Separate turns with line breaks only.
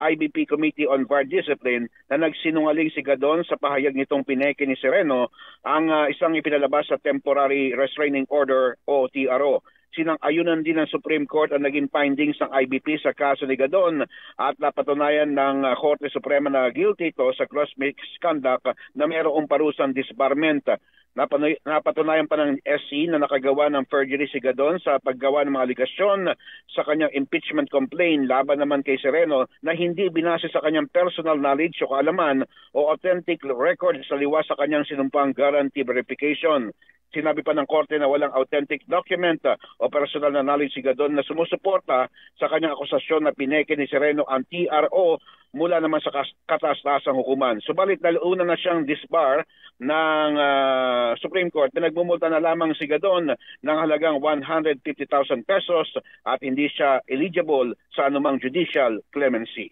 IBP Committee on VAR Discipline na nagsinungaling si Gadon sa pahayag nitong pineke ni Sereno ang isang ipinalabas sa Temporary Restraining Order o TRO. Sinang-ayunan din ng Supreme Court ang naging findings ng IBP sa kaso ni Gadon at napatunayan ng Korte Suprema na guilty ito sa gross misconduct na mayroong parusang disbarment. Napatunayan pa ng SC na nakagawa ng perjury si Gadon sa paggawa ng mga aligasyon sa kanyang impeachment complaint laban naman kay Sereno na hindi binase sa kanyang personal knowledge o kaalaman o authentic record sa liwas sa kanyang sinumpang guarantee verification. Sinabi pa ng korte na walang authentic document o personal na knowledge si Gadon na sumusuporta sa kanyang akusasyon na pineke ni Sereno ang TRO mula naman sa kataas-taasang hukuman. Subalit naluuna na siyang disbar ng Supreme Court, pinagmumulta na lamang si Gadon ng halagang 150,000 pesos at hindi siya eligible sa anumang judicial clemency.